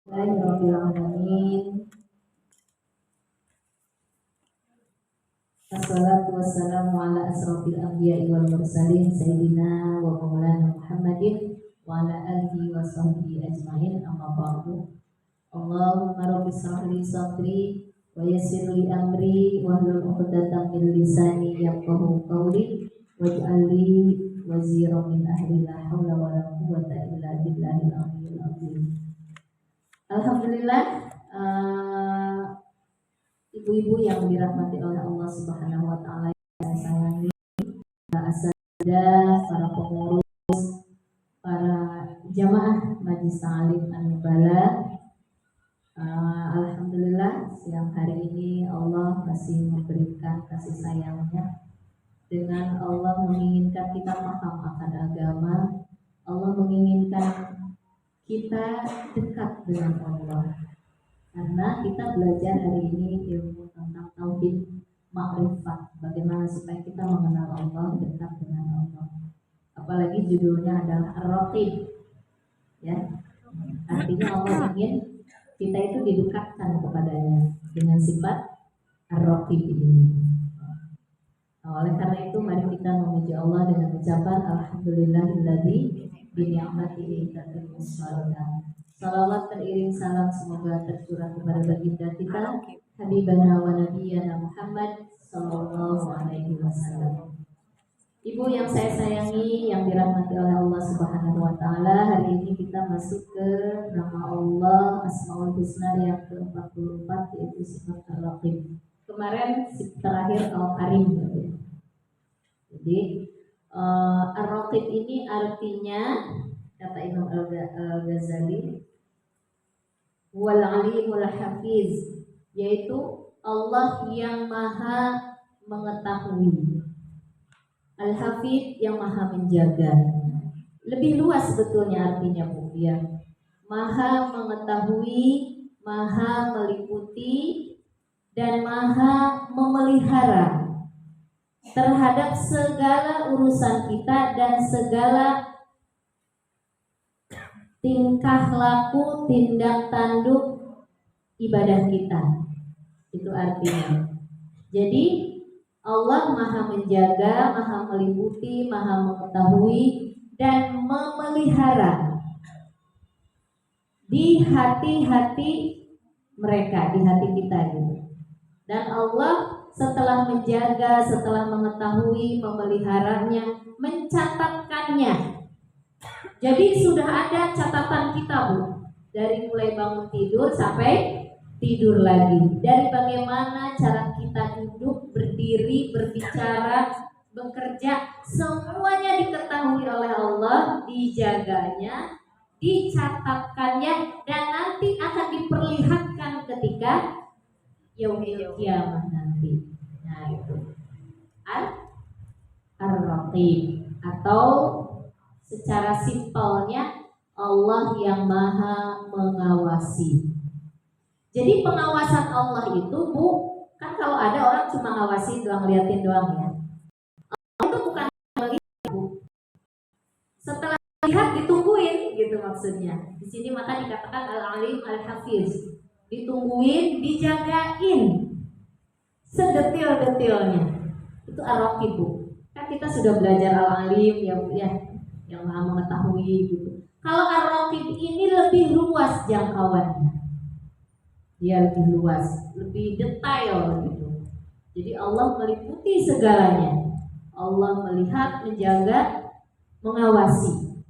Bismillahirrahmanirrahim. Assalatu wassalamu ala asrofil anbiya'i wal mursalin Sayyidina wa maulana Muhammadin wa ala alihi wa sahbihi ajma'in, amma ba'du. Allahumma rabbi shrah li sadri wa yassir li amri wahlul 'uqdatam min lisani yafqahu qawli waj'al li waziran min ahli la haula wa la quwwata illa billahil aliyyil azim. Alhamdulillah, ibu-ibu yang dirahmati oleh Allah Subhanahu wa taala yang saya sayangi, para asatidzah, para pengurus, para jamaah Majelis Ta'lim An-Nubala. Alhamdulillah, siang hari ini Allah masih memberikan kasih sayangnya dengan Allah menginginkan kita paham akan agama. Allah menginginkan kita dekat dengan Allah, karena kita belajar hari ini ilmu tentang tauhid makrifat, bagaimana supaya kita mengenal Allah, dekat dengan Allah. Apalagi judulnya adalah Ar-Raqib, ya, artinya Allah ingin kita itu didekatkan kepadanya dengan sifat Ar-Raqib ini. Oleh karena itu mari kita memuji Allah dengan ucapan Alhamdulillahilladzi bi ni'matihi tatimmus shalihat. Salawat teriring salam semoga tercurah kepada baginda kita Habibana wa Nabiyana Muhammad sallallahu alaihi wasallam. Ibu yang saya sayangi, yang dirahmati oleh Allah Subhanahu wa taala, hari ini kita masuk ke nama Allah Asmaul Husna yang ke-44, yaitu sifat Ar-Raqib. Kemarin terakhir Al-Karim, ya. Jadi Ar-Raqib ini artinya, kata Imam Al-Ghazali, wal alimul hafiz, yaitu Allah yang maha mengetahui, Al-Hafid yang maha menjaga. Lebih luas sebetulnya artinya, Bu, ya. Maha mengetahui, maha meliputi, dan maha memelihara terhadap segala urusan kita dan segala tingkah laku, tindak tanduk ibadah kita. Itu artinya. Jadi Allah maha menjaga, maha meliputi, maha mengetahui, dan memelihara di hati-hati mereka, di hati kita gitu. Dan Allah setelah menjaga, setelah mengetahui, memeliharanya, mencatatkannya. Jadi sudah ada catatan kita, Bu, dari mulai bangun tidur sampai tidur lagi, dari bagaimana cara kita duduk, berdiri, berbicara, bekerja, semuanya diketahui oleh Allah, dijaganya, dicatatkannya, dan nanti akan diperlihatkan ketika yaumil kiamah nanti. Nah, itu Ar-Raqib, atau secara simpelnya Allah yang maha mengawasi. Jadi pengawasan Allah itu, Bu, kan kalau ada orang cuma ngawasi doang, ngeliatin doang, ya. Allah itu bukan melihat, Bu. Setelah lihat ditungguin gitu maksudnya. Di sini maka dikatakan Al-Alim Al-Hafiz. Ditungguin, dijagain sedetil-detilnya. Itu Ar-Raqib, Bu. Kan kita sudah belajar Al-Alim yang maha mengetahui gitu. Kalau Ar-Raqib ini lebih luas jangkauannya. Dia lebih luas, lebih detail gitu. Jadi Allah meliputi segalanya. Allah melihat, menjaga, mengawasi.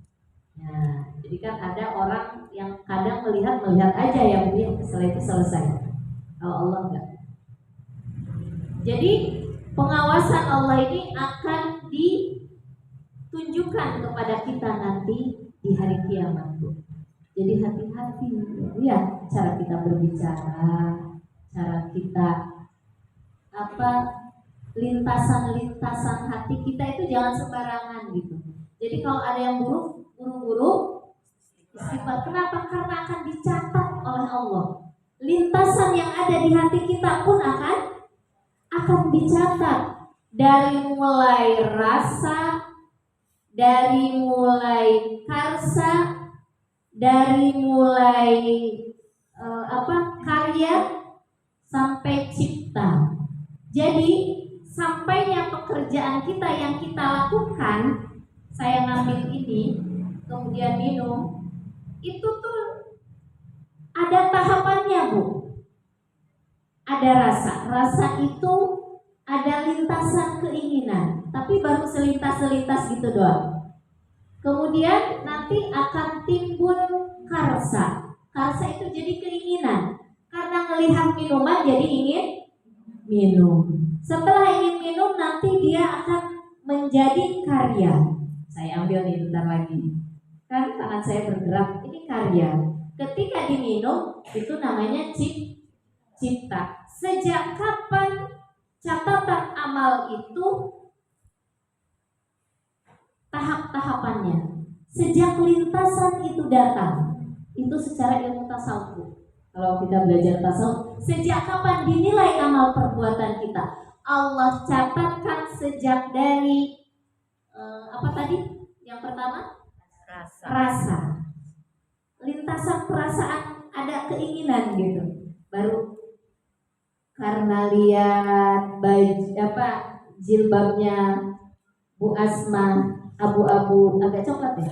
Nah, jadi kan ada orang yang kadang melihat aja yang setelah itu selesai. Kalau Allah enggak. Jadi pengawasan Allah ini akan ditunjukkan kepada kita nanti di hari kiamat, Bu. Jadi hati-hati, ya, cara kita berbicara, cara kita lintasan hati kita itu jangan sembarangan gitu. Jadi kalau ada yang buruk, buru-buru istighfar. Kenapa? Karena akan dicatat oleh Allah. Lintasan yang ada di hati kita pun akan dicatat, dari mulai rasa, dari mulai karsa, dari mulai karya sampai cipta. Jadi sampainya pekerjaan kita yang kita lakukan, saya ngambil ini, kemudian minum, itu tuh ada tahapannya, Bu. Ada rasa itu ada lintasan keinginan, tapi baru selintas gitu doang. Kemudian nanti akan timbul karsa. Karsa itu jadi keinginan. Karena melihat minuman jadi ingin minum. Setelah ingin minum nanti dia akan menjadi karya. Saya ambil nih bentar lagi. Kan tangan saya bergerak, ini karya. Ketika diminum itu namanya cipta. Sejak kapan catatan amal itu tahap-tahapannya? Sejak lintasan itu datang. Itu secara ilmu tasawuf. Kalau kita belajar tasawuf, sejak kapan dinilai amal perbuatan kita? Allah catatkan sejak dari apa tadi? Yang pertama? Rasa. Lintasan perasaan ada keinginan gitu. Baru karena lihat jilbabnya Bu Asma abu-abu agak coklat ya.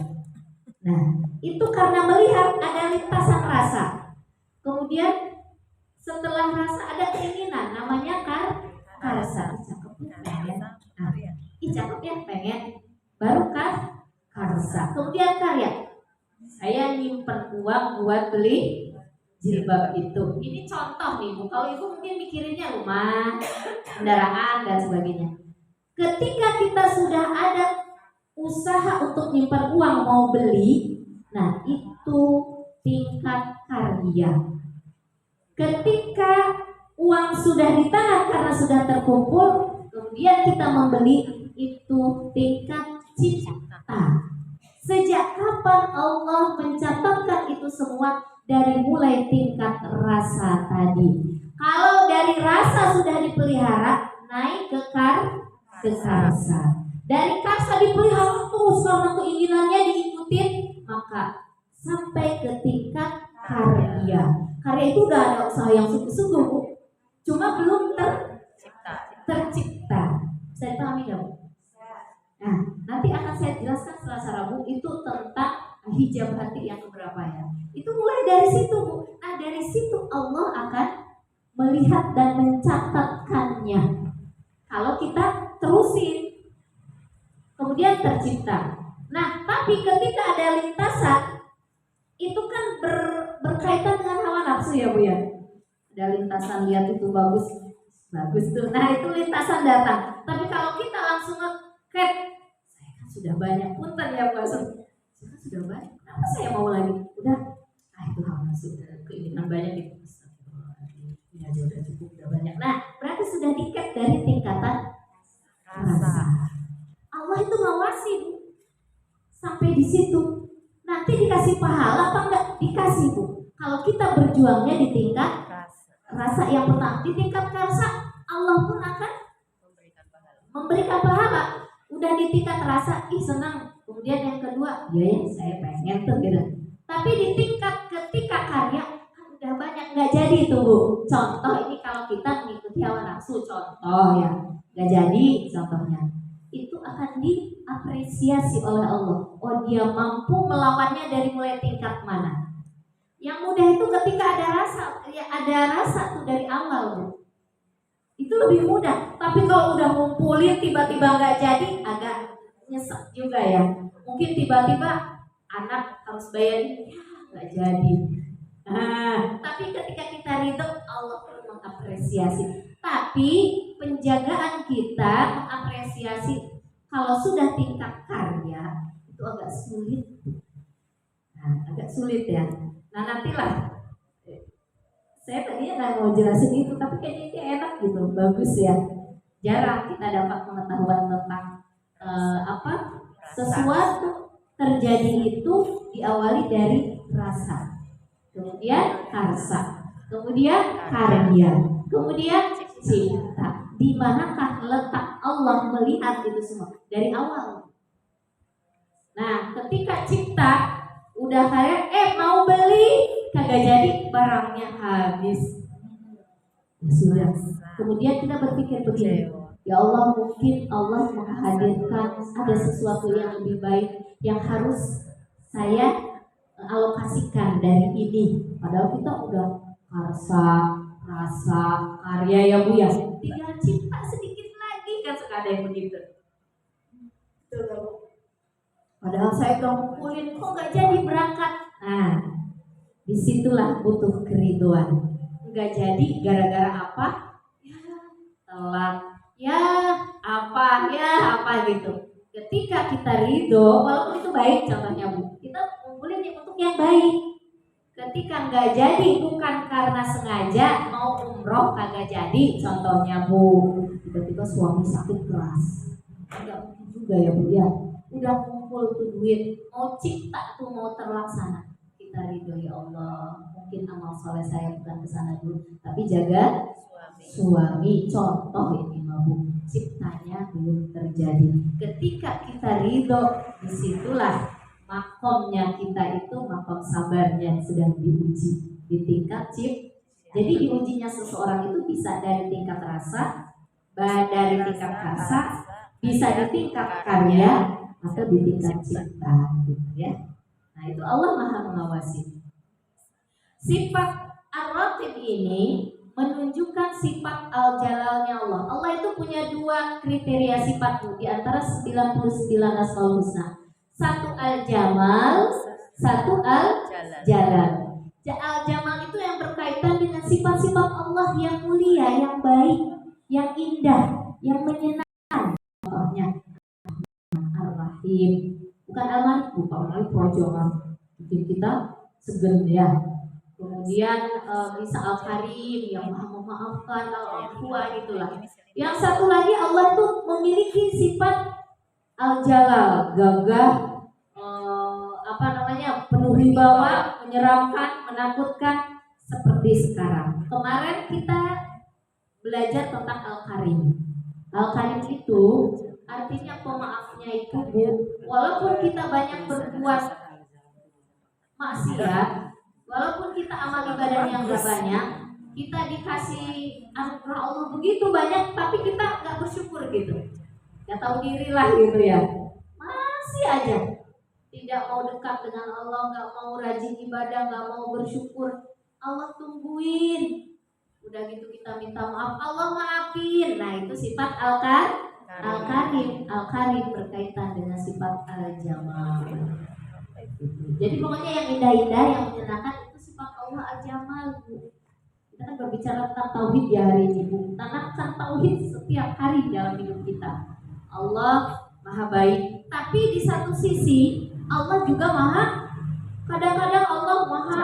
Nah, itu karena melihat ada lintasan rasa. Kemudian setelah rasa ada keinginan, namanya karsa. Cakep ya, pengen. Baru karsa. Kemudian karya. Saya nyimpen uang buat beli jilbab itu. Ini contoh nih Bu. Kalau Ibu mungkin mikirinnya rumah, kendaraan dan sebagainya. Ketika kita sudah ada usaha untuk nyimpan uang mau beli, nah itu tingkat karya. Ketika uang sudah di tangan karena sudah terkumpul, kemudian kita membeli, itu tingkat cipta. Sejak kapan Allah mencatatkan itu semua? Dari mulai tingkat rasa tadi. Kalau dari rasa sudah dipelihara, naik ke karsa. Dari karsa dipelihara terus karena keinginannya diikutin, maka sampai ke tingkat karya. Karya itu udah ada usaha yang sungguh-sungguh, Bu. Cuma belum tercipta. Saya pahami nggak, Bu? Nah, nanti akan saya jelaskan Selasa Rabu itu tentang hijab hati yang keberapa ya. Itu mulai dari situ, Bu. Nah, dari situ Allah akan melihat dan mencatatkannya. Kalau kita terusin, kemudian tercipta. Nah, tapi ketika ada lintasan, itu kan berkaitan dengan hawa nafsu ya, Bu ya. Ada lintasan lihat itu bagus tuh. Nah, itu lintasan datang. Tapi kalau kita langsung saya kan sudah banyak punten ya, Bu. Saya kan sudah banyak. Kenapa saya mau lagi? Udah, itu hawa nafsu, keinginan banyak itu. Ini aja udah cukup, udah banyak. Nah, berarti sudah di-cap dari tingkatan rasa. Allah itu ngawasi, Bu. Sampai di situ. Nanti dikasih pahala apa enggak? Dikasih, Bu. Kalau kita berjuangnya di tingkat rasa yang pertama, di tingkat rasa Allah pun akan memberikan pahala. Udah di tingkat rasa, senang. Kemudian yang kedua, ya saya pengen tuh gitu. Tapi di tingkat ketika karya kan udah banyak, nggak jadi itu, Bu. Contoh ini kalau kita mengikuti hawa nafsu, contoh ya, nggak jadi contohnya. Itu akan diapresiasi oleh Allah. Oh, dia mampu melawannya dari mulai tingkat mana. Yang mudah itu ketika ada rasa, ya ada rasa tuh dari awal, Bu. Itu lebih mudah. Tapi kalau udah ngumpulin tiba-tiba nggak jadi, agak nyesek juga ya. Mungkin tiba-tiba anak harus bayarin, nggak jadi. Tapi ketika kita ridho, Allah perlu mengapresiasi. Tapi penjagaan kita mengapresiasi kalau sudah tingkat karya itu agak sulit. Agak sulit ya. Nah, nantilah. Saya tadinya nggak mau jelasin itu, tapi kayaknya ini enak gitu, bagus ya. Jarang kita dapat pengetahuan tentang sesuatu terjadi itu diawali dari rasa, kemudian karsa, kemudian karya, kemudian cipta. Di manakah letak Allah melihat itu semua dari awal? Nah, ketika cipta udah kayak mau beli kagak jadi, barangnya habis. Ya sudah. Kemudian kita berpikir begini, ya Allah, mungkin Allah menghadirkan ada sesuatu yang lebih baik yang harus saya alokasikan dari ini. Padahal kita udah karsa, rasa, karya ya Bu ya. Tinggal cinta sedikit lagi kan, suka ada yang begitu. Padahal saya udah ngumpulin, kok nggak jadi berangkat. Nah, disitulah butuh keriduan. Nggak jadi gara-gara apa? Ya, telat. Ya, apa gitu. Ketika kita ridho, walaupun itu baik contohnya Bu, kita ngumpulin untuk yang baik. Ketika nggak jadi bukan karena sengaja, mau umroh kagak jadi contohnya Bu, tiba-tiba suami sakit keras, nggak mungkin juga ya Bu ya, udah kumpul tuh duit, mau cipta tuh mau terlaksana, kita ridho ya Allah, mungkin amal soleh saya bukan kesana dulu, tapi jaga suami contoh ini Bu, ciptanya belum terjadi. Ketika kita ridho, disitulah makomnya kita itu makom sabarnya sedang diuji di tingkat cip. Jadi diujinya seseorang itu bisa dari tingkat rasa, dari tingkat rasa, bisa di tingkat karya, atau di tingkat cipta, gitu ya. Nah itu Allah Maha mengawasi. Sifat ar-raqib ini menunjukkan sifat al-jalalnya Allah. Allah itu punya dua kriteria sifat di antara 99 asmaul husna. Satu al-jamal, satu al-jalal. Al-jamal itu yang berkaitan dengan sifat-sifat Allah yang mulia, yang baik, yang indah, yang menyenangkan. Contohnya ar-rahim, bukan al-malik, bukan al-malik projokan. Bikin kita segen ya. Kemudian bisa al-karim yang maha memaafkan, al-afwa gitulah. Yang satu lagi Allah tuh memiliki sifat al-jalal, gagah, penuh wibawa, menyeramkan, menakutkan seperti sekarang. Kemarin kita belajar tentang al-karim. Al-karim itu artinya pemaafnya itu Bu, walaupun kita banyak berbuat maksiat, walaupun kita amal ibadah yang gak banyak, kita dikasih anugerah Allah begitu banyak, tapi kita gak bersyukur gitu, gak tahu diri lah gitu ya, masih aja tidak mau dekat dengan Allah, gak mau rajin ibadah, gak mau bersyukur. Allah tungguin, udah gitu kita minta maaf, Allah maafin. Nah itu sifat al-karim. Al-karim berkaitan dengan sifat al-jamal. Jadi pokoknya yang indah-indah, yang menyenangkan itu sifat Allah al-jamal Bu. Kita kan berbicara tentang tauhid ya hari ini Bu. Tanamkan tauhid setiap hari dalam hidup kita. Allah maha baik, tapi di satu sisi Allah juga maha, kadang-kadang Allah maha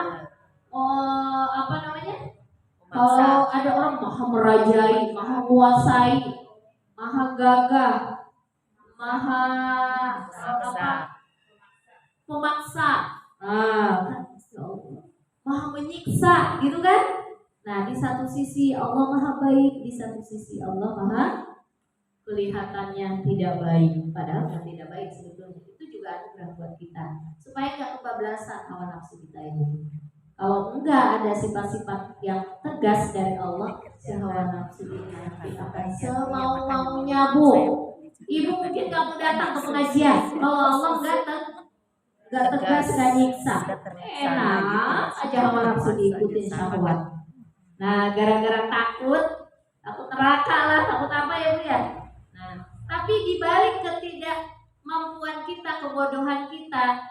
kalau ada orang maha merajai, maha menguasai, maha gagah, maha pemaksa, maha menyiksa, gitu kan? Nah, di satu sisi Allah maha baik, di satu sisi Allah maha kelihatannya tidak baik, padahal kan tidak baik sebetulnya. Itu juga anugerah buat kita, supaya nggak kebablasan hawa nafsu kita ini. Kalau enggak ada sifat-sifat yang tegas dari Allah, si hawa nafsu ini nanti akan semau-maunya Bu. Ibu mungkin kamu datang ke pengajian, kalau Allah enggak tegas, enggak nyiksa, enak aja hawa nafsu diikutin syahwat. Nah, gara-gara takut neraka lah, takut apa ya Bu ya. Nah, tapi dibalik ketidakmampuan kita, kebodohan kita,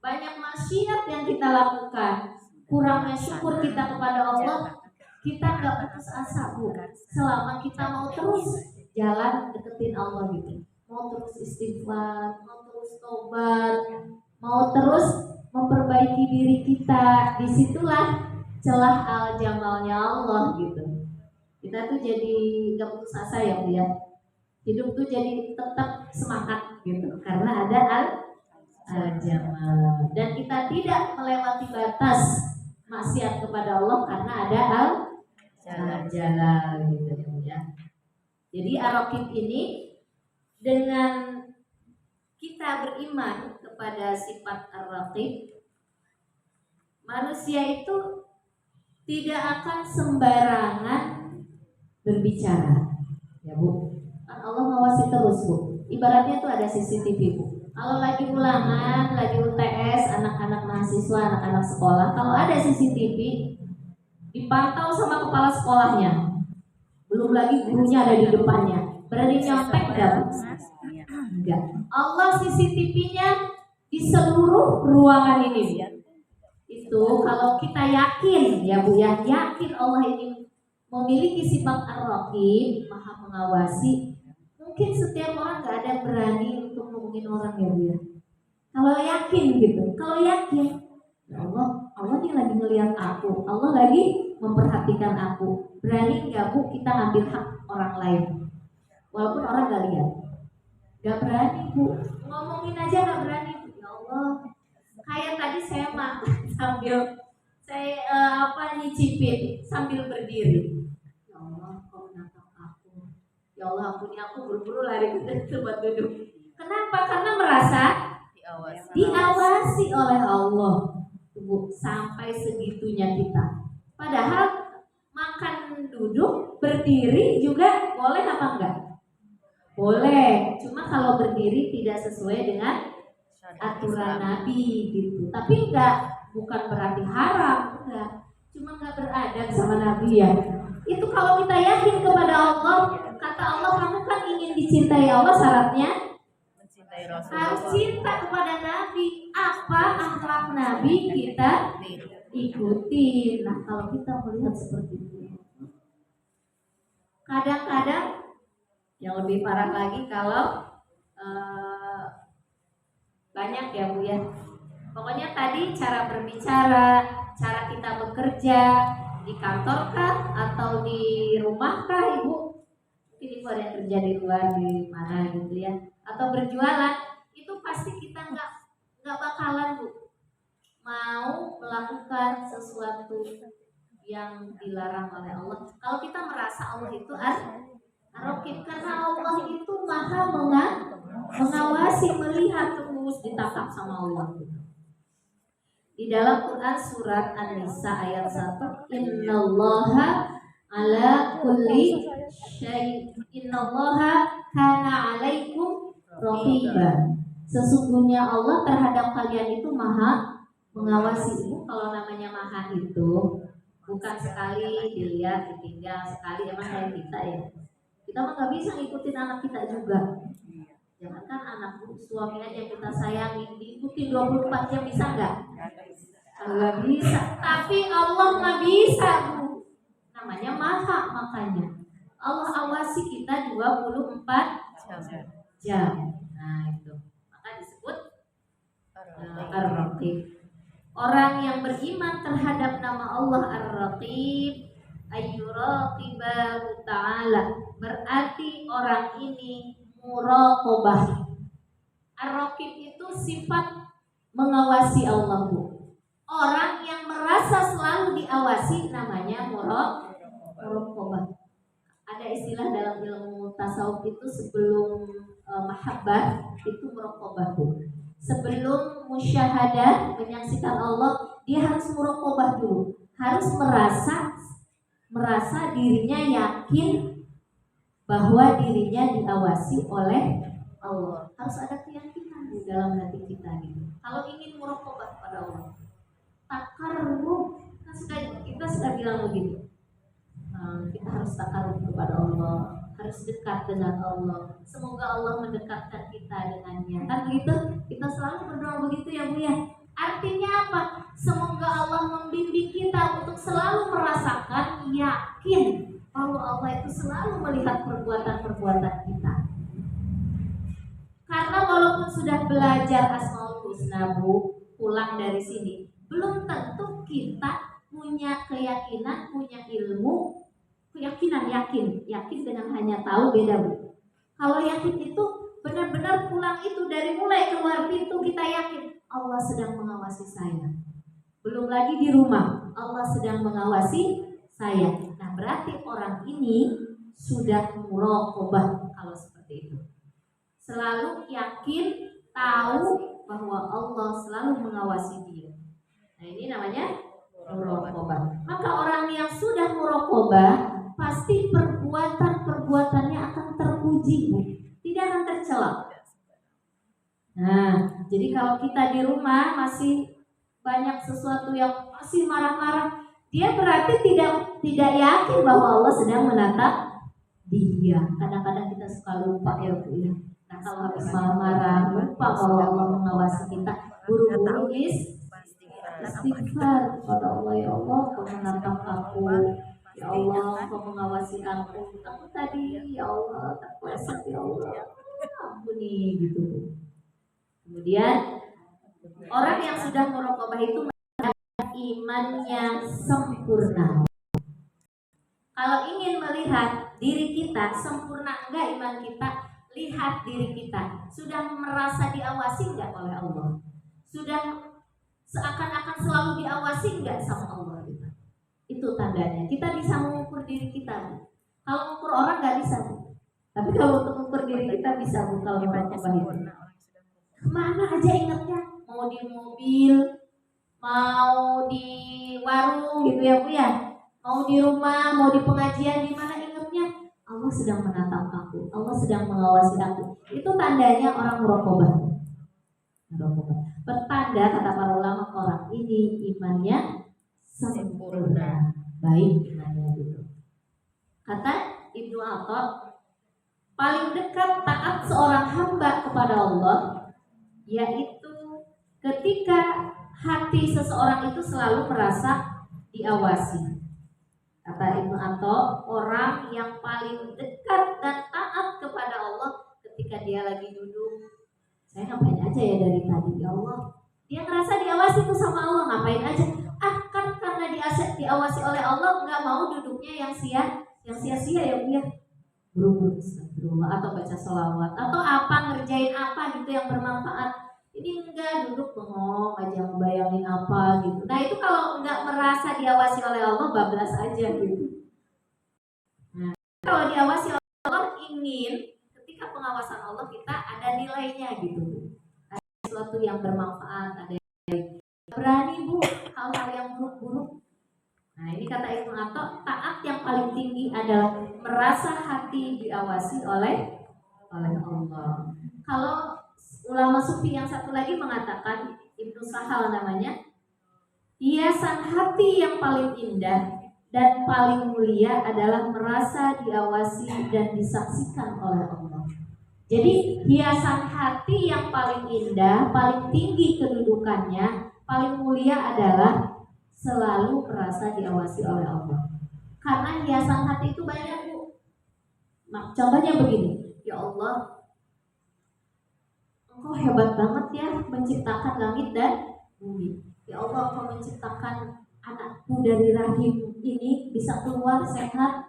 banyak maksiat yang kita lakukan, kurangnya syukur kita kepada Allah, kita nggak putus asa Bu. Selama kita mau terus jalan deketin Allah gitu, mau terus istighfar, mau terus tobat, mau terus memperbaiki diri kita, disitulah celah al-jamalnya Allah gitu. Kita tuh jadi nggak putus asa ya Bu ya. Hidup tuh jadi tetap semangat gitu, karena ada al-jamal, dan kita tidak melewati batas maksiat kepada Allah karena ada al-jalal gitu ya. Jadi ar-raqib ini, dengan kita beriman kepada sifat ar-raqib, Manusia itu tidak akan sembarangan berbicara, ya Bu. Kan Allah ngawasi terus Bu. Ibaratnya tuh ada CCTV Bu. Kalau lagi ulangan, lagi UTS, anak-anak mahasiswa, anak-anak sekolah, kalau ada CCTV, dipantau sama kepala sekolahnya. Belum lagi gurunya ada di depannya. Berani nyontek enggak Bu? Enggak. Allah CCTV-nya di seluruh ruangan ini. Itu kalau kita yakin ya Bu ya, yakin Allah ini memiliki sifat ar-raqib, maha mengawasi, mungkin setiap orang gak ada berani untuk ngomongin orang ya Bu ya. Kalau yakin gitu, kalau yakin ya Allah ini lagi ngelihat aku, Allah lagi memperhatikan aku. Berani nggak Bu kita ngambil hak orang lain walaupun orang gak lihat? Gak berani Bu, ngomongin aja gak berani Bu. Ya Allah, kayak tadi saya makan sambil saya nyicipin sambil berdiri. Ya Allah, kau menatap aku. Ya Allah, ampuni aku, buru-buru lari ke tempat duduk. Kenapa? Karena merasa diawasi oleh Allah. Bu, sampai segitunya kita. Padahal makan duduk, berdiri juga boleh apa enggak? Boleh. Cuma kalau berdiri tidak sesuai dengan aturan Nabi gitu. Tapi bukan berarti haram, enggak. Cuma enggak beradab sama Nabi ya. Itu kalau kita yakin kepada Allah, kata Allah kamu kan ingin dicintai Allah, syaratnya harus cinta kepada Nabi. Apa akhlak Nabi kita ikuti. Nah kalau kita melihat seperti itu, kadang-kadang yang lebih parah lagi kalau banyak ya Bu ya. Pokoknya tadi cara berbicara, cara kita bekerja di kantor kah atau di rumah kah Ibu? Mungkin Ibu ada yang kerja di luar di mana gitu ya, atau berjualan, itu pasti kita nggak bakalan Bu mau melakukan sesuatu yang dilarang oleh Allah. Kalau kita merasa Allah itu ar-raqib, karena Allah itu maha mengawasi, melihat terus, ditangkap sama Allah. Di dalam Quran surat An-Nisa ayat 1, innallaha ala kulli syai' innallaha kana 'alaikum raqiba. Sesungguhnya Allah terhadap kalian itu maha mengawasi. Ibu, kalau namanya maha itu bukan sekali dilihat, ditinggal, sekali emang kayak kita ya. Kita mah nggak bisa ngikutin anak kita juga. Jangankan anak, suami aja kita sayangi, diikuti 24 jam bisa nggak? Nggak bisa. Tapi Allah nggak bisa Bu. Namanya maha, makanya Allah awasi kita 24 jam. Nah itu, maka disebut ar-raqib. Orang yang beriman terhadap nama Allah ar-raqib, ayyuraqibahu ta'ala, berarti orang ini muraqabah. Ar-raqib itu sifat mengawasi Allah Bu. Orang yang merasa selalu diawasi namanya muraqabah. Ada istilah dalam ilmu tasawuf itu sebelum mahabbah itu muraqabah Bu. Sebelum musyahadah menyaksikan Allah, dia harus muraqabah dulu. Harus merasa dirinya yakin bahwa dirinya diawasi oleh Allah. Harus ada keyakinan di dalam hati kita gitu. Kalau ingin muraqabah pada Allah, takarrub, kita sudah bilang begitu. Kita harus takarrub kepada Allah, harus dekat dengan Allah. Semoga Allah mendekatkan kita dengannya. Kan begitu? Kita selalu berdoa begitu ya Bu ya. Artinya apa? Semoga Allah membimbing kita untuk selalu merasakan yakin bahwa Allah itu selalu melihat perbuatan-perbuatan kita. Karena walaupun sudah belajar Asmaul Husna Bu, pulang dari sini, belum tentu kita punya keyakinan, punya ilmu, yakin dengan hanya tahu beda Bu. Kalau yakin itu benar-benar pulang itu dari mulai keluar pintu kita yakin Allah sedang mengawasi saya. Belum lagi di rumah Allah sedang mengawasi saya. Nah berarti orang ini sudah muraqabah kalau seperti itu. Selalu yakin tahu bahwa Allah selalu mengawasi dia. Nah Nah ini namanya muraqabah. Maka orang yang sudah muraqabah pasti perbuatannya akan terpuji, tidak akan tercela. Nah, jadi kalau kita di rumah masih banyak sesuatu yang masih marah-marah, dia berarti tidak yakin bahwa Allah sedang menatap dia. Kadang-kadang kita suka lupa ya Bu ya. Nah kalau habis marah-marah lupa bahwa Allah mengawasi kita, buru-buru istighfar kepada Allah, ya Allah kau menatap aku, ya Allah kau mengawasi aku tadi, ya Allah terpleset, ya Allah ampuni gitu. Kemudian orang yang sudah muraqabah itu imannya sempurna. Kalau ingin melihat diri kita sempurna enggak iman kita, lihat diri kita sudah merasa diawasi enggak oleh Allah, sudah seakan-akan selalu diawasi enggak sama Allah gitu. Itu tandanya kita bisa mengukur diri kita. Kalau mengukur orang enggak bisa, tapi kalau untuk mengukur diri kita bisa. Kalau muraqabah itu kemana aja ingatnya, mau di mobil, mau di warung gitu ya Bu ya, mau di rumah, mau di pengajian, di mana ingatnya Allah sedang menatap aku, Allah sedang mengawasi aku. Itu tandanya orang muraqabah. Pertanda kata para ulama orang ini imannya sempurna, baik imannya gitu. Kata Ibnu Atha, paling dekat taat seorang hamba kepada Allah yaitu ketika hati seseorang itu selalu merasa diawasi. Kata Ibnu Atha, orang yang paling dekat dan taat kepada Allah ketika dia lagi duduk, saya ngapain aja ya dari tadi, ya Allah. Dia ngerasa diawasi tuh sama Allah, ngapain aja. Kan karena diawasi oleh Allah, nggak mau duduknya yang sia-sia ya Bu ya. Buru-buru astagfirullah atau baca sholawat atau apa, ngerjain apa gitu yang bermanfaat. Ini enggak, duduk bengong aja ngebayangin apa gitu. Nah itu kalau enggak merasa diawasi oleh Allah, bablas aja gitu. Nah kalau diawasi oleh Allah, ingin ketika pengawasan Allah kita ada nilainya gitu, ada sesuatu yang bermanfaat, ada yang berani Bu hal-hal yang buruk-buruk. Nah ini kata Ibnu Atha, taat yang paling tinggi adalah merasa hati diawasi oleh Allah. Kalau ulama sufi yang satu lagi mengatakan, Ibnu Sahal namanya, hiasan hati yang paling indah dan paling mulia adalah merasa diawasi dan disaksikan oleh Allah. Jadi hiasan hati yang paling indah, paling tinggi kedudukannya, paling mulia adalah selalu merasa diawasi oleh Allah. Karena hiasan hati itu banyak Bu. Nah, contohnya begini, ya Allah, Engkau hebat banget ya menciptakan langit dan bumi. Ya Allah, Engkau menciptakan anakku dari rahim ini bisa keluar sehat.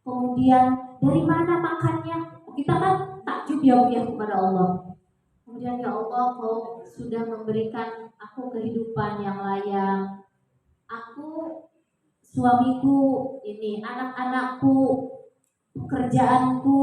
Kemudian dari mana makannya? Kita kan takjub ya kepada Allah. Kemudian ya Allah, Kau sudah memberikan aku kehidupan yang layak. Aku, suamiku, ini anak-anakku, pekerjaanku.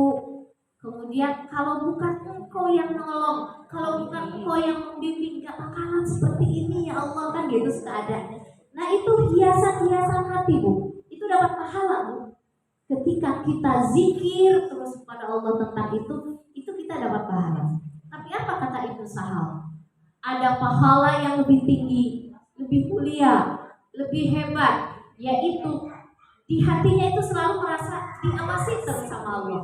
Kemudian kalau bukan Engkau yang nolong, kalau bukan Engkau yang membimbing, gak bakalan seperti ini ya Allah, kan gitu suka ada. Nah itu hiasan-hiasan hati Bu, itu dapat pahala Bu. Ketika kita zikir terus kepada Allah tentang itu kita dapat pahala. Tapi apa kata Ibnu Sahal? Ada pahala yang lebih tinggi, lebih mulia, lebih hebat, yaitu di hatinya itu selalu merasa diawasi terus sama Allah.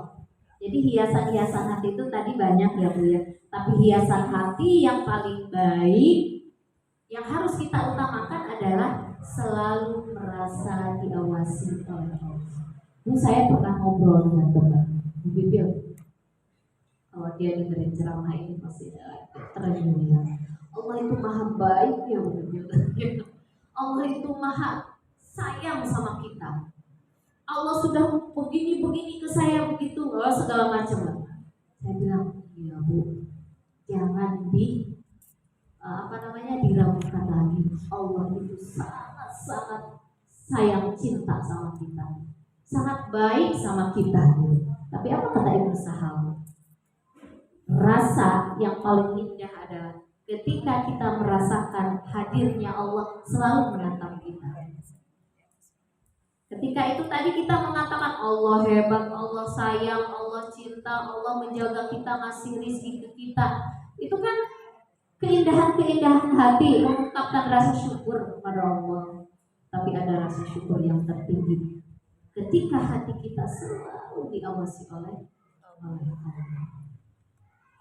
Jadi hiasan-hiasan hati itu tadi banyak ya Bu ya. Tapi hiasan hati yang paling baik yang harus kita utamakan adalah selalu merasa diawasi oleh Allah. Bu, saya pernah ngobrol dengan teman Bu Bibil. Kalau dia dengerin ceramah ini pasti terenyuh ya. Allah itu maha baik ya Bu Bibil. Allah itu maha sayang sama kita. Allah sudah begini ke saya begitu, segala macam. Saya bilang, iya Bu, jangan diragukan lagi. Allah itu sangat sayang, cinta sama kita, sangat baik sama kita. Tapi apa kata Ibnu Sahal? Rasa yang paling indah adalah ketika kita merasakan hadirnya Allah selalu menatap kita. Ketika itu tadi kita mengatakan Allah hebat, Allah sayang, Allah cinta, Allah menjaga kita, ngasih rizki ke kita. Itu kan keindahan-keindahan hati, mengungkapkan rasa syukur kepada Allah. Tapi ada rasa syukur yang tertinggi ketika hati kita selalu diawasi oleh Allah.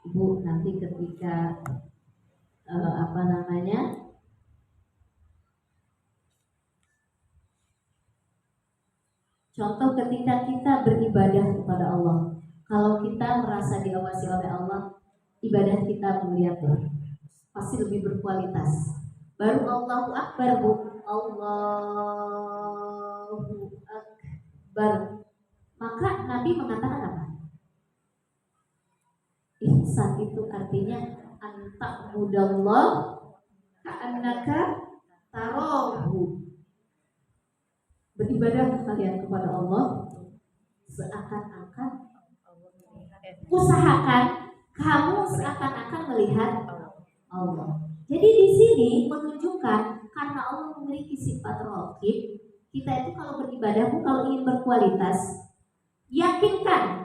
Ibu nanti ketika contoh ketika kita beribadah kepada Allah, kalau kita merasa diawasi oleh Allah, ibadah kita melihatnya pasti lebih berkualitas. Baru Allahu Akbar, Bu. Allahu Akbar. Maka Nabi mengatakan apa? Ihsan itu artinya anta budallah ka'annaka tarahu. Beribadah kalian kepada Allah seakan-akan, usahakan kamu seakan-akan melihat Allah. Jadi di sini menunjukkan karena Allah memiliki sifat raqib, kita itu kalau beribadah, kalau ingin berkualitas, yakinkan,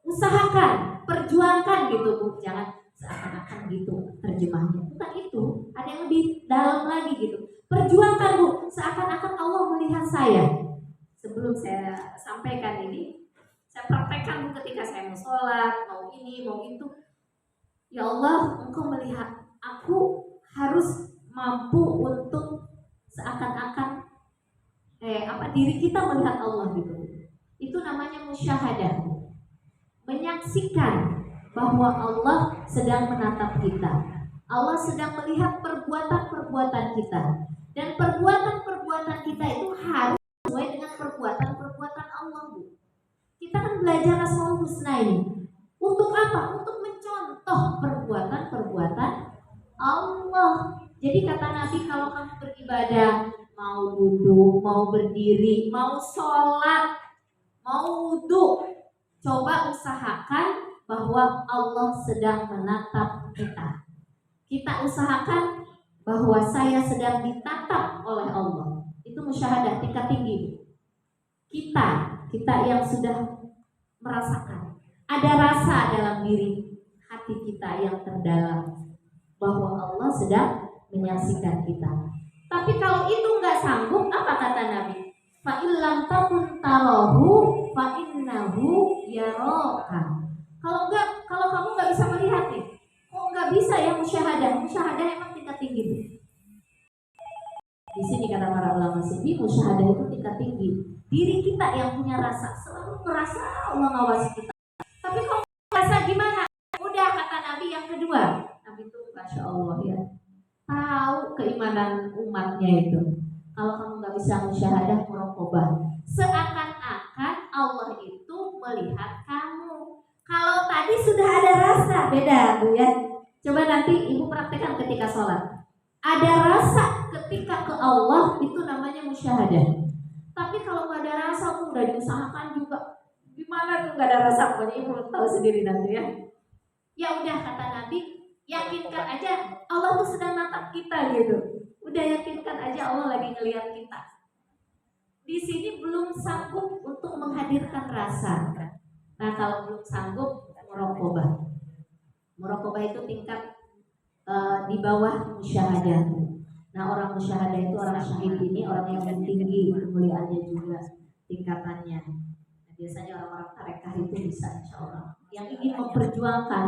usahakan, perjuangkan gitu, Bu. Jangan seakan-akan gitu terjemahnya. Bukan itu, ada yang lebih dalam lagi gitu. Perjuangkan, Bu, seakan-akan Allah melihat saya. Sebelum saya sampaikan ini, saya praktekkan, Bu, ketika saya mau sholat, mau ini, mau itu. Ya Allah, Engkau melihat aku, harus mampu untuk seakan-akan diri kita melihat Allah gitu. Itu namanya musyahadah. Menyaksikan bahwa Allah sedang menatap kita. Allah sedang melihat perbuatan-perbuatan kita. Dan perbuatan-perbuatan kita itu harus sesuai dengan perbuatan-perbuatan Allah, Bu. Kita kan belajar Asmaul Husna ini. Untuk apa? Untuk mencontoh perbuatan-perbuatan Allah. Jadi kata Nabi, kalau kamu beribadah, mau duduk, mau berdiri, mau sholat, mau wudhu, coba usahakan bahwa Allah sedang menatap kita. Kita usahakan bahwa saya sedang ditatap oleh Allah. Itu musyahadah tingkat tinggi. Kita yang sudah merasakan, ada rasa dalam diri hati kita yang terdalam bahwa Allah sedang menyaksikan kita. Tapi kalau itu nggak sanggup, apa kata Nabi? Fa illam takun tarahu fa innahu yaraka. Kalau kamu nggak bisa melihat nih, kok nggak bisa ya musyahadah? Musyahadah emang tingkat tinggi. Di sini kata para ulama sufi, musyahadah itu tingkat tinggi. Diri kita yang punya rasa, selalu merasa Allah ngawasi kita. Tapi kalau merasa gimana? Udah kata Nabi yang kedua. Nabi itu Masya Allah ya, tahu keimanan umatnya itu. Kalau kamu nggak bisa musyahadah, muraqabah, seakan-akan Allah itu melihat kamu. Kalau tadi sudah ada rasa, beda, Bu ya. Coba nanti Ibu praktekkan ketika sholat. Ada rasa ketika ke Allah, itu namanya musyahadah. Tapi kalau nggak ada rasa, pun udah diusahakan juga. Gimana tuh nggak ada rasa? Pokoknya Ibu tahu sendiri nanti ya. Ya udah kata Nabi, yakinkan aja Allah tuh sedang natap kita gitu. Udah yakinkan aja Allah lagi ngelihat kita. Di sini belum sanggup untuk menghadirkan rasa. Nah kalau belum sanggup, muraqabah. Muraqabah itu tingkat di bawah musyahadah. Nah orang musyahadah itu, orang syahid ini orang yang tinggi kemuliaannya juga tingkatannya. Nah, biasanya orang-orang tarekah itu bisa, insya Allah. Yang ingin memperjuangkan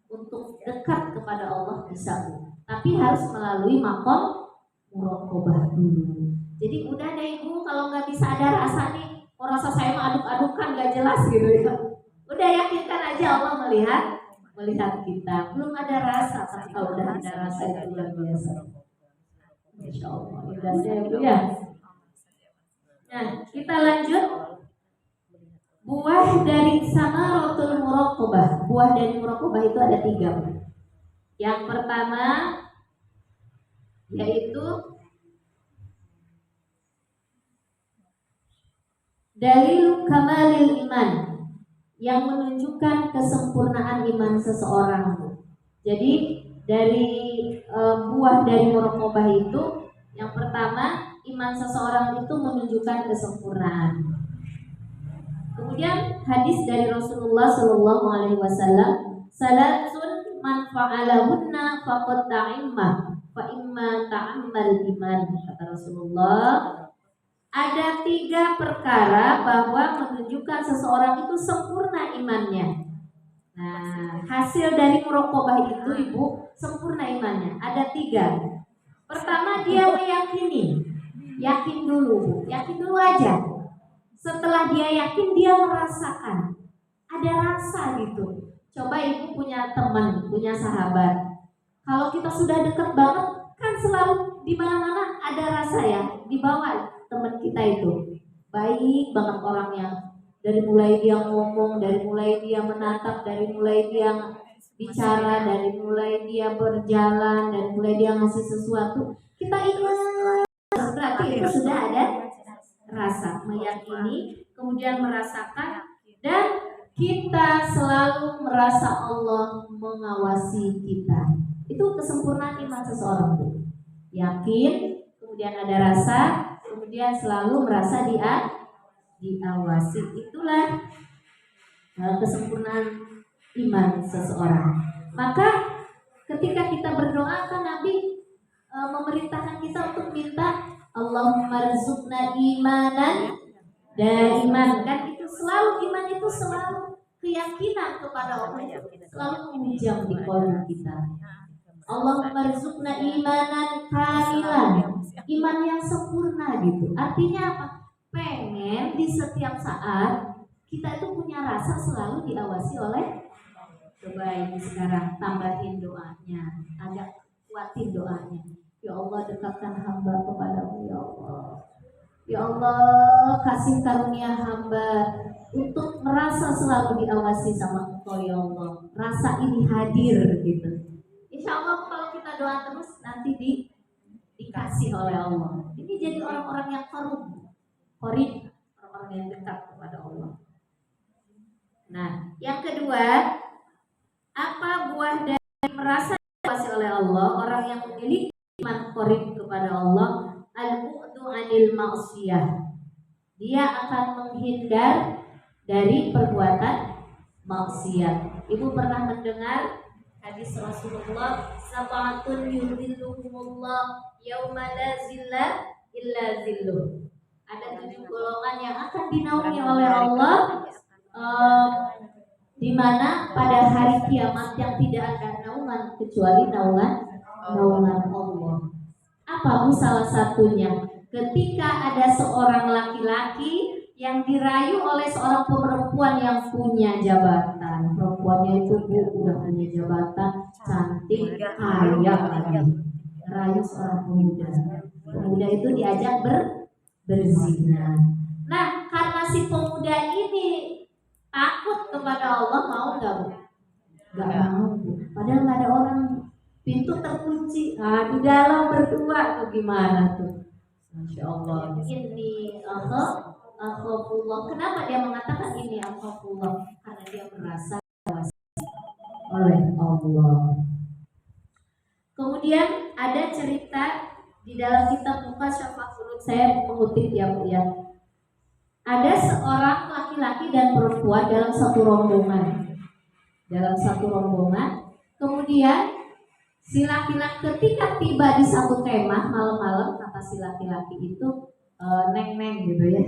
untuk dekat kepada Allah bisa, tapi harus melalui maqam muraqabah dulu. Jadi udah deh Ibu, kalau nggak bisa ada rasa nih, rasa saya mah aduk-adukan nggak jelas gitu ya. Udah yakinkan aja Allah melihat kita. Belum ada rasa, tapi kalau udah ada rasa itu luar biasa. Insya Allah, indahnya Ibu ya. Nah kita lanjut. Buah dari samaratul muraqabah. Buah dari muraqabah itu ada 3. Yang pertama yaitu dalil kamalil iman, yang menunjukkan kesempurnaan iman seseorang. Jadi dari buah dari muraqabah itu, yang pertama, iman seseorang itu menunjukkan kesempurnaan. Kemudian hadis dari Rasulullah Shallallahu Alaihi Wasallam, salatun man fa'alahunna faqad ta'imma fa imma ta'ammal iman, kata Rasulullah. Ada 3 perkara bahwa menunjukkan seseorang itu sempurna imannya. Nah, hasil dari muraqabah itu, Ibu, sempurna imannya. Ada 3. Pertama, dia meyakini. Yakin dulu, yakin dulu aja. Setelah dia yakin, dia merasakan. Ada rasa gitu. Coba Ibu punya teman, punya sahabat. Kalau kita sudah dekat banget, kan selalu di mana-mana ada rasa ya, di bawah teman kita itu. Baik banget orangnya. Dari mulai dia ngomong, dari mulai dia menatap, dari mulai dia bicara, dari mulai dia berjalan, dari mulai dia ngasih sesuatu, kita ingat. Berarti itu sudah ada rasa, meyakini, kemudian merasakan, dan kita selalu merasa Allah mengawasi kita. Itu kesempurnaan iman seseorang tuh. Yakin, kemudian ada rasa, kemudian selalu merasa diawasi. Itulah kesempurnaan iman seseorang. Maka ketika kita berdoa, kan Nabi memerintahkan kita untuk minta Allahumma rizukna imanan daiman. Kan itu selalu, iman itu selalu keyakinan kepada Allah, selalu meminjam di kolom kita. Allahumma rizukna imanan kamilan, iman yang sempurna gitu. Artinya apa? Pengen di setiap saat kita itu punya rasa selalu diawasi oleh. Coba ini sekarang tambahin doanya, agak kuatin doanya. Ya Allah, dekatkan hamba kepadamu ya Allah. Ya Allah, kasih karunia hamba untuk merasa selalu diawasi sama Engkau ya Allah. Rasa ini hadir gitu. Insya Allah kalau kita doa terus nanti dikasih oleh Allah. Ini jadi orang-orang yang qarib, orang-orang yang dekat kepada Allah. Nah, yang kedua, apa buah dari merasa diawasi oleh Allah? Orang yang memiliki iman qarib kepada Allah, al-bu'du 'anil ma'siyah. Dia akan menghindar dari perbuatan maksiat. Ibu pernah mendengar hadis Rasulullah, sab'atun yudhilluhumullah yauma la zilla illa zilluh. Ada 7 golongan yang akan dinaungi oleh Allah, di mana pada hari kiamat yang tidak ada naungan kecuali naungan Allah. Apa salah satunya? Ketika ada seorang laki-laki yang dirayu oleh seorang perempuan yang punya jabatan. Perempuannya itu udah punya jabatan, cantik, kaya lagi. Rayu seorang pemuda. Pemuda itu diajak berzina. Nah, karena si pemuda ini takut kepada Allah, mau nggak Bu? Nggak mau Bu. Padahal nggak ada orang, pintu terkunci. Nah, di dalam berdua tuh gimana tuh? Masya Allah. Ini akhafullah. Kenapa dia mengatakan ini akhafullah? Karena dia merasa oleh Allah. Kemudian ada cerita di dalam kitab Mukasyafah Qulub, saya mengutip ya Bu ya. Ada seorang laki-laki dan perempuan dalam satu rombongan. Kemudian si laki-laki ketika tiba di satu kemah malam-malam, kata si laki-laki itu, neng gitu ya,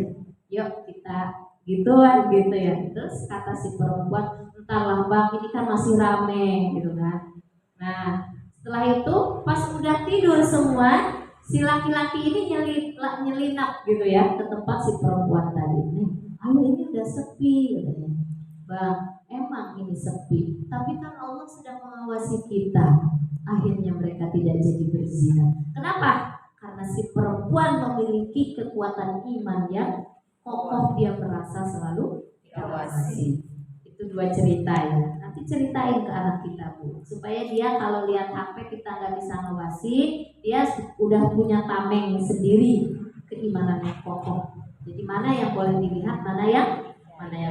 yuk kita gituan gitu ya. Terus kata si perempuan, entahlah bang, ini kan masih rame gitu kan. Nah setelah itu pas udah tidur semua, si laki-laki ini nyelinap gitu ya ke tempat si perempuan tadi. Ayo ini udah sepi katanya. Bang, emang ini sepi, tapi kan Allah sedang mengawasi kita. Akhirnya mereka tidak jadi berzina. Kenapa? Karena si perempuan memiliki kekuatan iman yang kokoh, dia merasa selalu diawasi. Itu 2 cerita ya. Nanti ceritain ke anak kita Bu, supaya dia kalau lihat HP kita nggak bisa ngawasi, dia udah punya tameng sendiri, keimanan yang kokoh. Jadi mana yang boleh dilihat, mana yang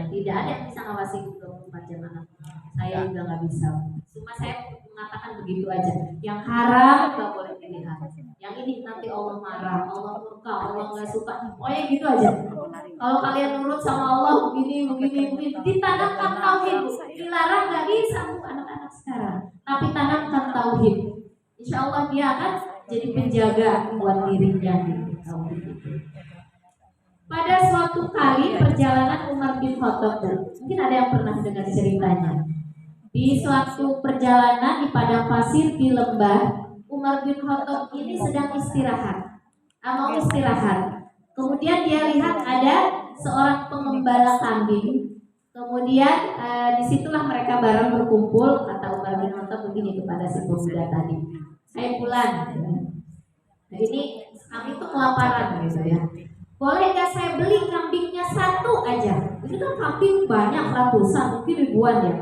tidak. Ada yang bisa ngawasi 24 jam anak. Saya juga nggak bisa. Cuma saya mengatakan begitu aja. Yang haram nggak boleh dilihat. Yang ini nanti Allah marah, Allah murka, Allah nggak suka. Pokoknya gitu aja. Kalau kalian nurut sama Allah begini, ditanamkan tauhid. Dilarang nggak bisa bu anak-anak sekarang. Tapi tanamkan tauhid. Insya Allah dia akan jadi penjaga buat dirinya gitu. Tauhid itu. Pada suatu kali perjalanan Umar bin Khattab, mungkin ada yang pernah dengar ceritanya. Di suatu perjalanan di padang pasir di lembah, Umar bin Khattab ini sedang istirahat, mau istirahat. Kemudian dia lihat ada seorang pengembala kambing. Kemudian disitulah mereka bareng berkumpul. Kata Umar bin Khattab begini kepada si pemuda tadi, "Hai Fulan, nah ini kami tuh kelaparan gitu ya. Boleh nggak saya beli kambingnya satu aja?" Itu kan kambing banyak ratusan, mungkin ribuan ya.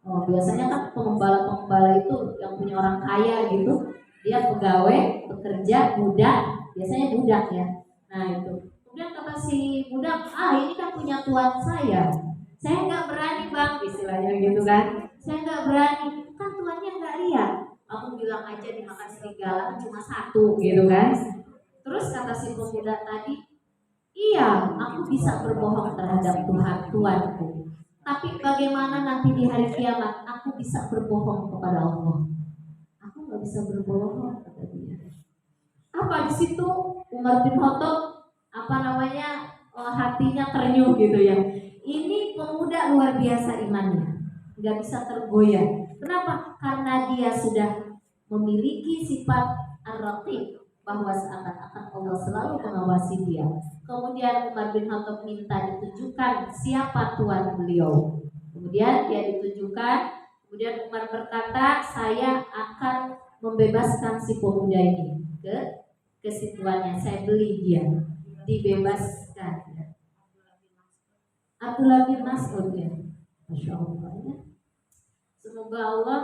Oh, biasanya kan pengembala itu yang punya orang kaya gitu, dia pegawai, bekerja, budak, biasanya budak ya. Nah itu. Kemudian kata si budak, ini kan punya tuan saya nggak berani bang, istilahnya gitu kan. Saya nggak berani, kan tuannya nggak lihat. Aku bilang aja dimakan serigala cuma satu gitu kan. Terus kata si pemuda tadi, iya, aku bisa berbohong terhadap Tuhanku. Tapi bagaimana nanti di hari kiamat aku bisa berbohong kepada Allah? Aku nggak bisa berbohong, kata dia. Apa di situ Umar bin Khattab hatinya terenyuh gitu ya. Ini pemuda luar biasa imannya, nggak bisa tergoyah. Kenapa? Karena dia sudah memiliki sifat ar-raqib, bahwa seakan-akan Allah selalu mengawasi dia. Kemudian Umar bin Khattab minta ditunjukkan siapa tuan beliau. Kemudian dia ditunjukkan. Kemudian Umar berkata, saya akan membebaskan si pemuda ini ke si tuannya. Saya beli dia, dibebaskan. Abdullah bin Mas'ud ya, Masya Allah ya. Semoga Allah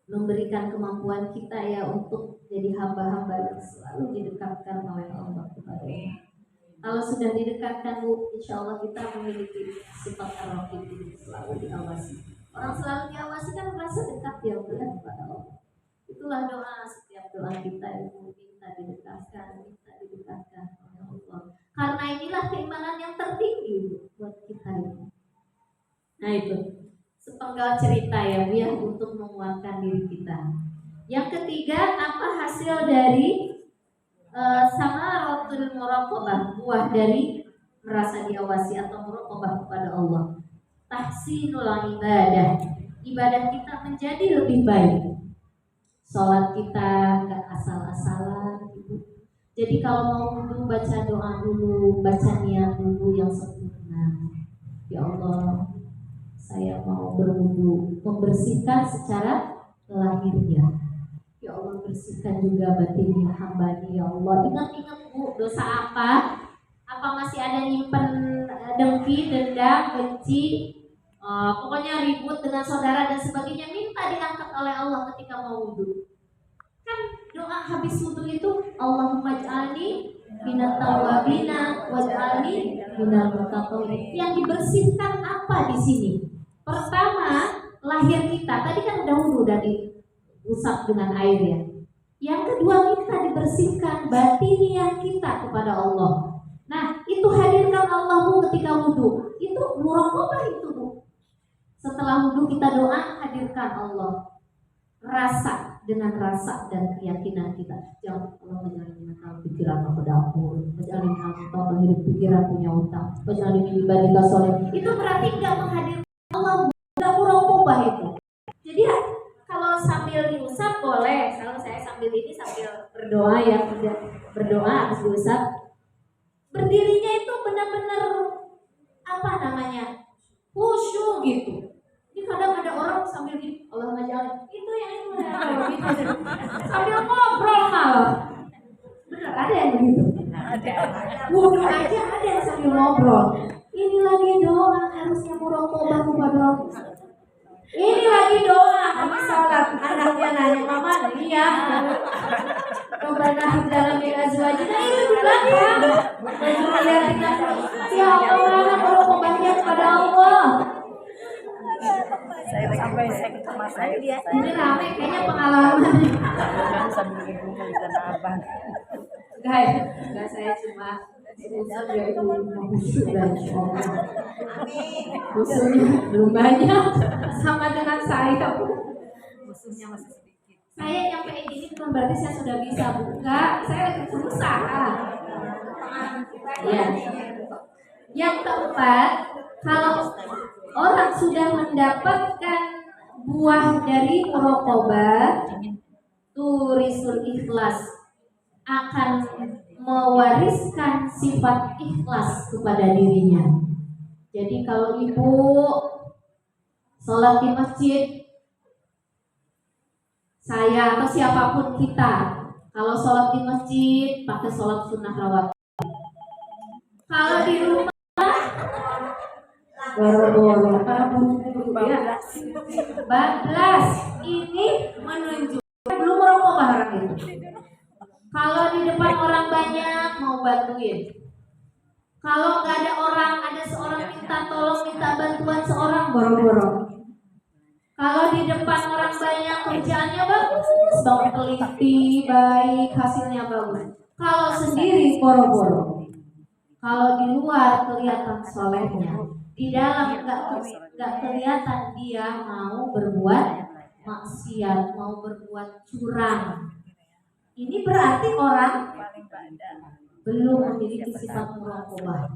memberikan kemampuan kita ya untuk jadi hamba-hamba yang selalu didekatkan oleh Allah kepada Allah. Kalau sudah didekatkan Bu, insya Allah kita memiliki sifat ar-raqib ini, selalu diawasi. Orang selalu diawasi kan merasa dekat ya Bu ya kepada Allah. Itulah doa, setiap doa kita itu minta didekatkan oleh Allah. Karena inilah keimanan yang tertinggi buat kita ini. Nah itu sepenggal cerita ya Bu ya untuk menguatkan diri kita. Yang ketiga, apa hasil dari samaratul muraqabah, buah dari merasa diawasi atau muraqabah kepada Allah? Tahsinul ibadah. Ibadah kita menjadi lebih baik. Sholat kita gak asal-asalan gitu. Jadi kalau mau wudu baca doa dulu, baca niat dulu yang sempurna. Ya Allah, saya mau berwudu, membersihkan secara lahirnya. Ya Allah, bersihkan juga batinnya hamba ini ya Allah. Ingat-ingat Bu, dosa apa? Apa masih ada nyimpen dengki, dendam, benci, pokoknya ribut dengan saudara dan sebagainya, minta diangkat oleh Allah ketika mau wudu. Kan doa habis wudu itu, Allahumma ij'alni minat tawwabina waj'alni minal mutatahhirin. Yang dibersihkan apa di sini? Pertama, lahir kita. Tadi kan udah wudu dan diusap dengan air ya. Yang kedua, kita dibersihkan batiniah kita kepada Allah. Nah, itu hadirkan Allahmu ketika wudu. Itu muraqabah itu Bu. Setelah wudu kita doa, hadirkan Allah. Rasa dengan rasa dan keyakinan kita. Jangan Allah menjalinkan pikiran kepada aku, menjalinkan kita hidup pikiran punya utang, menjalinkan ibadah soleh. Itu berarti tidak menghadirkan Allah, tidak muraqabah itu. Jadi ya, kalau sambil diusap boleh. Kalau saya sambil berdoa ya, berdoa habis diusap. Berdirinya itu benar-benar khusyuk gitu. Ini kadang ada orang sambil gini, Allah ngajarin itu yang gitu, sambil ngobrol malah. Benar ada yang begitu. Wudu aja ada yang sambil ngobrol. Ini lagi doa, harusnya muraqabah kepada Allah. Ini lagi doa, habis sholat. Anaknya nanya, mama, iya. Rabbana hab lana min azwajina, itu di belakang. Ya Allah, muraqabahnya kepada Allah. Ini rame kayaknya pengalaman. Enggak saya cuma musuhnya belum banyak sama dengan saya. Musuhnya masih sedikit. Saya nyampe ini bukan berarti saya sudah bisa buka, saya lagi berusaha. Ya. Yang keempat, kalau orang sudah mendapatkan buah dari muraqabah, turisul ikhlas, akan mewariskan sifat ikhlas kepada dirinya. Jadi kalau ibu sholat di masjid, saya atau siapapun kita, kalau sholat di masjid pakai sholat sunnah rawatib. Kalau di rumah boro-boro ya 14 ini menunjukkan belum merokok barang itu. Kalau di depan orang banyak mau bantuin. Kalau nggak ada orang, ada seorang minta tolong, minta bantuan seorang, boro-boro. Kalau di depan orang banyak kerjaannya bagus, banget teliti, baik, hasilnya bagus. Kalau sendiri boro-boro. Kalau di luar kelihatan solehnya, di dalam nggak kelihatan dia mau berbuat maksiat, mau berbuat curang. Ini berarti orang belum memiliki sifat muraqabah.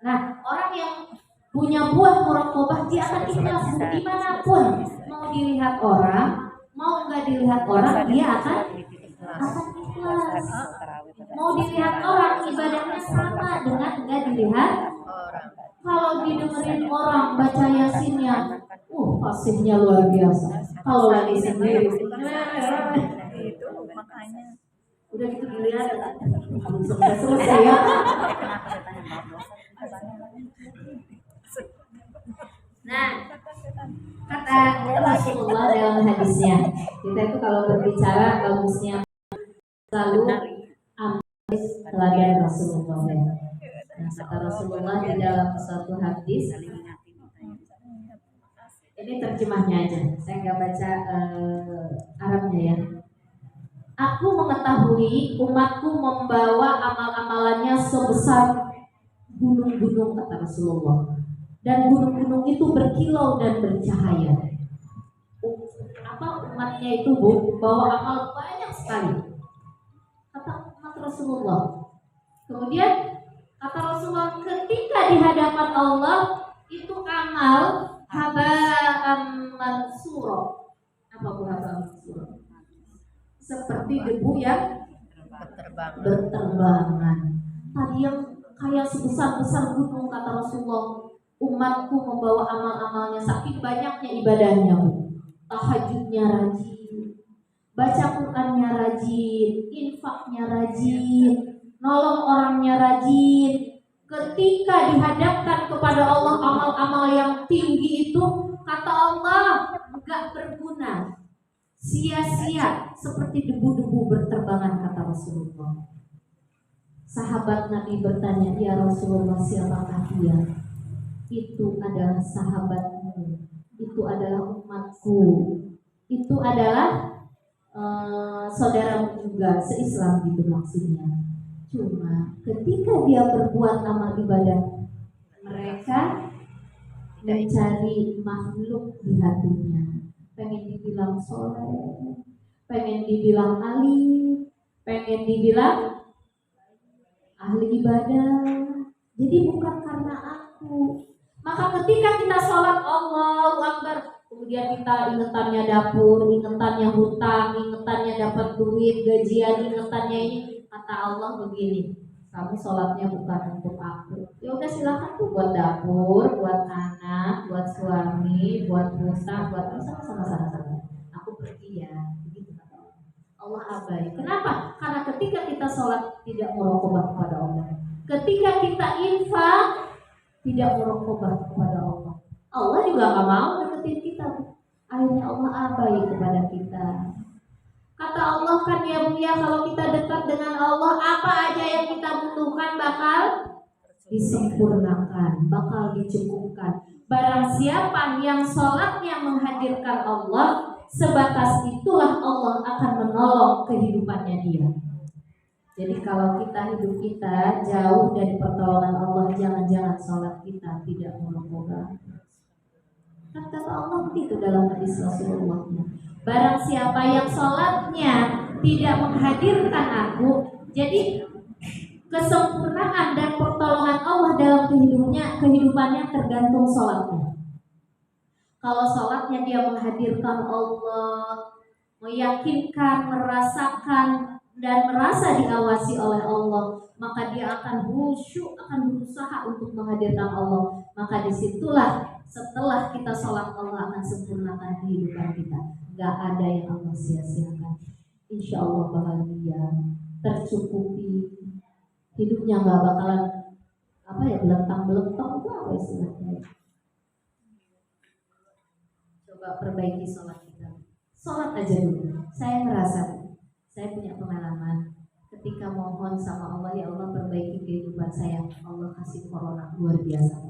Nah, orang yang punya buah muraqabah dia akan ikhlas dimanapun, mau dilihat orang, mau nggak dilihat orang, dia akan ikhlas. Mau dilihat orang, ibadahnya sama dengan nggak dilihat orang. Kalau didengerin orang baca yasinnya, fasihnya luar biasa. Kalau lagi sendiri itu makanya udah gitu dilihat belum selesai ya. Nah, kata Rasulullah dalam hadisnya, kita itu kalau berbicara bagusnya selalu ambil teladan Rasulullah. Nah, kata Rasulullah di dalam suatu hadis, ini terjemahnya aja, saya nggak baca Arabnya ya. Aku mengetahui umatku membawa amal-amalannya sebesar gunung-gunung, kata Rasulullah. Dan gunung-gunung itu berkilau dan bercahaya. Umatnya itu bawa amal banyak sekali, kata Rasulullah. Kemudian kata Rasulullah, ketika di hadapan Allah itu amal haba'an mansura. Apa itu haba'an mansura? Seperti debu yang berterbangan. Tadi yang kayak sebesar-besar gunung, kata Rasulullah, umatku membawa amal-amalnya, saking banyaknya ibadahnya, tahajudnya rajin, baca Qurannya rajin, infaknya rajin, nolong orangnya rajin. Ketika dihadapkan kepada Allah amal-amal yang tinggi itu, kata Allah, gak berguna, sia-sia, seperti debu-debu berterbangan, kata Rasulullah. Sahabat Nabi bertanya, ya Rasulullah, siapakah dia? Itu adalah sahabatmu, itu adalah umatku, itu adalah saudaramu juga, se-Islam gitu maksudnya. Cuma ketika dia berbuat amal ibadah, mereka mencari makhluk di hatinya. Pengen dibilang soleh, pengen dibilang alim, pengen dibilang ahli ibadah. Jadi bukan karena aku. Maka ketika kita sholat Allahu Akbar, kemudian kita ingetannya dapur, ingetannya hutang, ingetannya dapat duit, gajian, ingetannya ini, kata Allah begini, kamu sholatnya bukan untuk aku. Ya udah silakan tuh buat dapur, buat anak, buat suami, buat hutang, buat sama-sama. Aku pergi ya, begitu kata Allah. Allah abai. Kenapa? Karena ketika kita sholat tidak muraqabah kepada Allah, ketika kita infak tidak muraqabah kepada Allah, Allah juga nggak mau deketin kita. Akhirnya Allah abai kepada kita. Kata Allah kan ya Bu ya, kalau kita dekat dengan Allah, apa aja yang kita butuhkan bakal disempurnakan, bakal dicukupkan. Barang siapa yang sholatnya menghadirkan Allah, sebatas itulah Allah akan menolong kehidupannya dia. Jadi kalau hidup kita jauh dari pertolongan Allah, jangan-jangan sholat kita tidak menolong. Kata Allah itu dalam hadis Rasulullah. Barang siapa yang sholatnya tidak menghadirkan aku, jadi kesempurnaan dan pertolongan Allah dalam kehidupannya tergantung sholatnya. Kalau sholatnya dia menghadirkan Allah, meyakinkan, merasakan, dan merasa diawasi oleh Allah, maka dia akan khusyuk, akan berusaha untuk menghadirkan Allah. Maka disitulah setelah kita sholat, Allah akan sempurnakan kehidupan kita. Gak ada yang Allah sia-siakan. Insya Allah bahagia, tercukupi, hidupnya gak bakalan belentang-belentang. Itu apa istilahnya? Coba perbaiki sholat kita. Sholat aja dulu. Saya ngerasa, saya punya pengalaman ketika mohon sama Allah, ya Allah perbaiki kehidupan saya, Allah kasih corona luar biasa.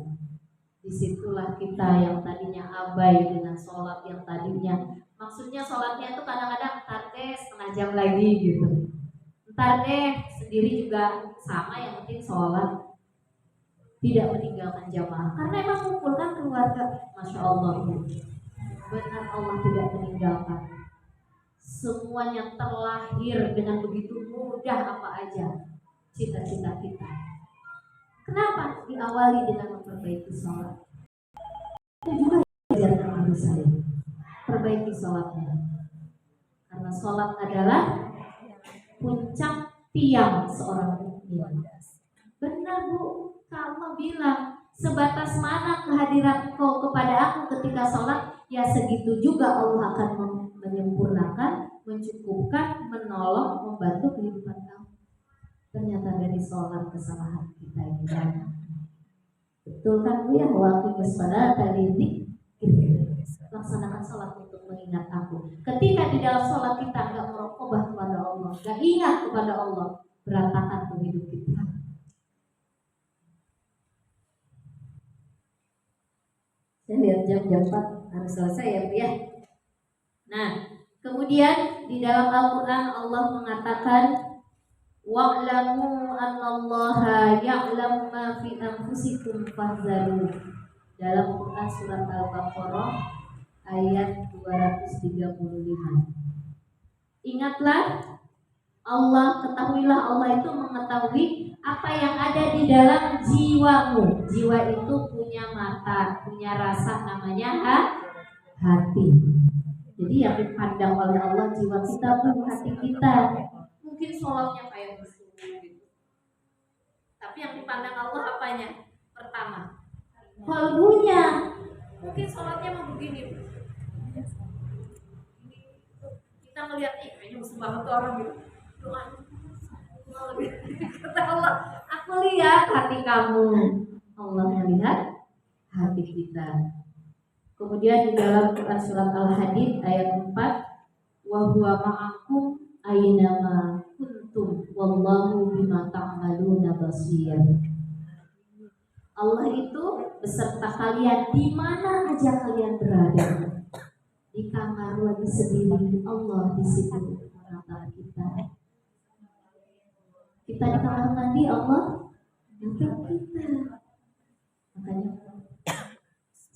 Disitulah kita yang tadinya abai dengan sholat, yang tadinya maksudnya sholatnya itu kadang-kadang ntar deh setengah jam lagi gitu, ntar deh sendiri juga sama, yang penting sholat, tidak meninggalkan jamaah karena emang kumpulkan keluarga. Masya Allah, benar Allah tidak meninggalkan. Semuanya terlahir dengan begitu mudah apa aja cita-cita kita. Kenapa? Diawali dengan memperbaiki sholat. Itu juga diajarkan Nabi saya. Perbaiki sholatnya. Karena sholat adalah puncak tiang seorang mukmin. Benar Bu, kamu bilang sebatas mana kehadiran kau kepada aku ketika sholat, ya segitu juga Allah akan menyempurnakan, mencukupkan, menolong, membantu kehidupan kamu. Ternyata dari sholat kesalahan kita ini banyak. Betul kan Bu ya? Waktu waspada tadi laksanakan sholat untuk mengingat aku. Ketika di dalam sholat kita nggak merokobah kepada Allah, nggak ingat kepada Allah, berantakan tuh hidup kita. Saya lihat jam 4 harus selesai ya Bu ya. Nah, kemudian di dalam Al-Quran Allah mengatakan, wa'lamu annallaha ya'lamu ma fi anfusikum fahzaru. Dalam Quran surat Al-Baqarah ayat 235. Ingatlah Allah, ketahuilah Allah itu mengetahui apa yang ada di dalam jiwamu. Jiwa itu punya mata, punya rasa, namanya hati. Jadi yang dipandang oleh Allah jiwa kita, pun hati kita. Mungkin sholatnya kayak gitu, tapi yang dipandang Allah apanya? Pertama, kalbunya. Mungkin sholatnya mau begini, kita melihat kayaknya musuh banget tuh orang gitu. Kata Allah, aku lihat hati kamu. Allah melihat hati kita. Kemudian di dalam Quran surat Al-Hadid ayat 4, wa huwa ma'akum aynama kuntum wallahu bima ta'maluna basir. Allah itu beserta kalian di mana aja kalian berada. Di kamar lagi sendiri, Allah di situ menatap kita. Kita di kamar mandi, Allah menatap kita. Makanya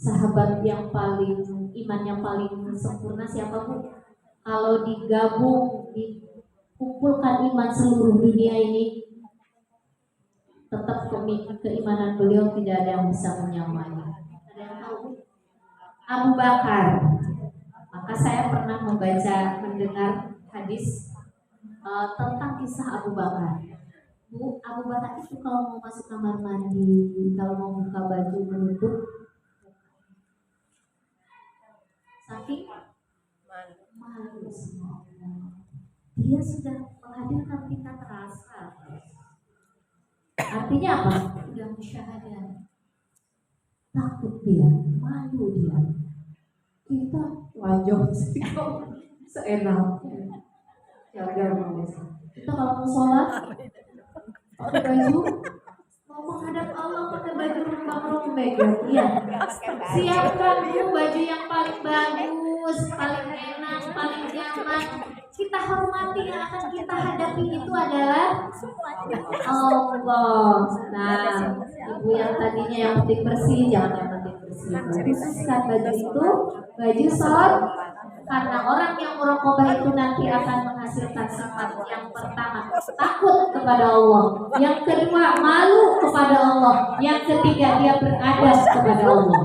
sahabat yang paling, iman yang paling sempurna siapa Bu? Kalau digabung, dikumpulkan iman seluruh dunia ini, tetap keimanan beliau tidak ada yang bisa menyamai. Ada yang tahu? Abu Bakar. Maka saya pernah mendengar hadis tentang kisah Abu Bakar. Bu, Abu Bakar itu kalau mau masuk kamar mandi, kalau mau buka baju menutup, saking malu semua orang. Dia sudah menghadirkan kita terasa. Artinya apa? Sudah musyahadah. Takut dia, malu dia. Kita wajah seenaknya. Kita kalau mau sholat pakai baju, mau menghadap Allah pakai baju rembang-rembang, background. Iya. Siapkan Bu baju yang paling bagus, paling enak, paling nyaman. Kita hormati, yang akan kita hadapi itu adalah Allah. Nah, ibu yang tadinya yang penting bersih, jangan yang penting bersih. Khususkan baju itu baju sholat, karena orang yang muraqabah itu nanti akan menghasilkan sifat yang pertama takut kepada Allah, yang kedua malu kepada Allah, yang ketiga dia beradab kepada Allah.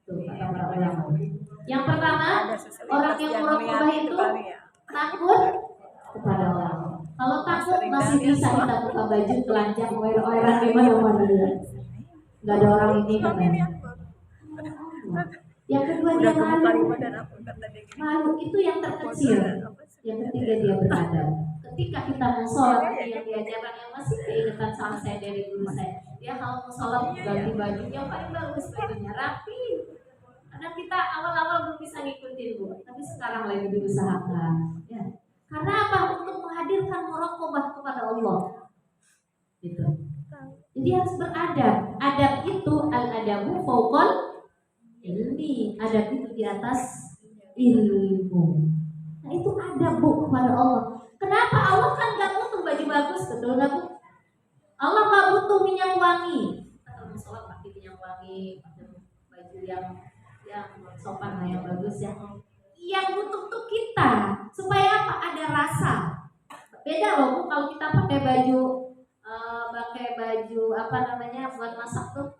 Tuh kata para ulama. Yang pertama, orang yang muraqabah itu takut kepada Allah. Kalau takut masih bisa kita buka baju telanjang oer-oeran di mana-mana. Nggak ada orang ini katanya. Yang kedua dia malu. Malu itu yang terkecil. Yang ketiga dia beradab. Ketika kita mau sholat, yang diajarkan yang masih keingetan sama saya dari guru saya. Dia kalau mau sholat ganti bajunya paling bagus, bajunya rapi. Karena kita awal-awal belum bisa ngikutin Bu, tapi sekarang lagi diusahakan. Ya. Karena apa? Untuk menghadirkan muraqabah kepada Allah. Gitu. Jadi harus beradab. Adab itu al-adabu fauqal ilmi. Adab itu di atas ilmu. Nah itu adab Bu kepada Allah. Kenapa? Allah kan gak butuh baju bagus, betul gak Bu? Allah gak butuh minyak wangi. Kita kalau sholat pakai minyak wangi, pakai baju yang sopan lah, yang bagus ya. Yang butuh tuh kita supaya apa? Ada rasa. Beda loh Bu kalau kita pakai baju apa namanya buat masak tuh,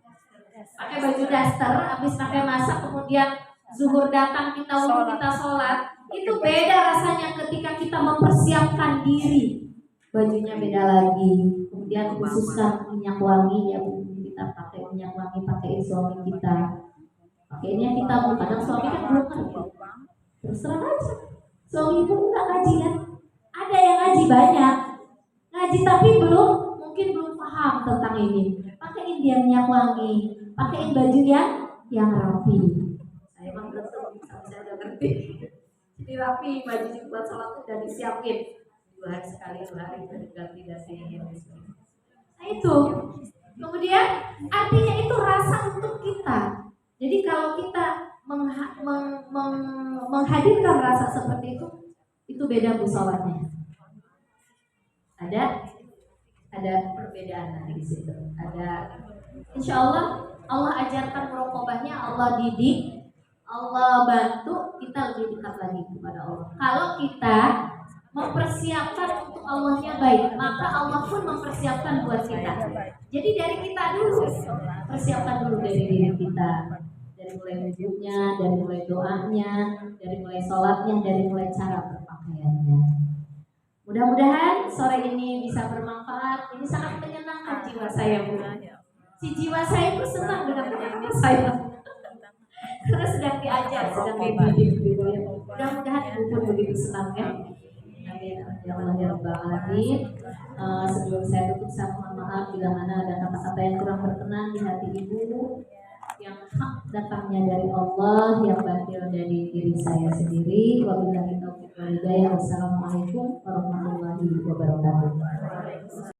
pakai baju daster, habis pakai masak kemudian zuhur datang kita wudu kita sholat, itu beda rasanya ketika kita mempersiapkan diri. Bajunya beda lagi. Kemudian khususkan minyak wangi ya Bu, kita pakai minyak wangi, pakai suami kita. Pakainya kita kadang suami kan belum ngerti. Terserah aja. Suami pun enggak ngaji kan? Ada yang ngaji banyak. Ngaji tapi mungkin belum paham tentang ini. Pakaiin dia minyak wangi, pakaiin baju yang rapi. Saya emang belum tahu, saya udah ngerti. Jadi rapi, baju buat sholat itu udah disiapin 2 hari sekali, 2 hari ganti dasinya. Nah itu. Kemudian artinya itu rasa untuk kita. Jadi kalau kita menghadirkan rasa seperti itu beda Bu sholatnya. Ada perbedaan nanti di situ. Ada, insya Allah ajarkan muraqabahnya, Allah didik, Allah bantu kita lebih dekat lagi kepada Allah. Kalau kita mempersiapkan untuk Allahnya baik, maka Allah pun mempersiapkan buat kita. Jadi dari kita dulu, persiapkan dulu dari diri kita. Dari mulai wujudnya, dari mulai doanya, dari mulai sholatnya, dari mulai cara berpakaiannya. Mudah-mudahan sore ini bisa bermanfaat. Ini sangat menyenangkan jiwa saya Bu. Si jiwa saya itu senang dengan penyanyi saya. Karena sedang diajar, sedang dididik gitu ya. Mudah-mudahan Ibu pun begitu senang ya. Amin. Ya Allah ya Rabbal Alamin. Sebelum saya tutup, saya mohon maaf bila mana ada kata-kata yang kurang berkenan di hati Ibu, yang hak datangnya dari Allah, yang batil dari diri saya sendiri. Wabillahi taufiq wal hidayah. Wassalamualaikum warahmatullahi wabarakatuh.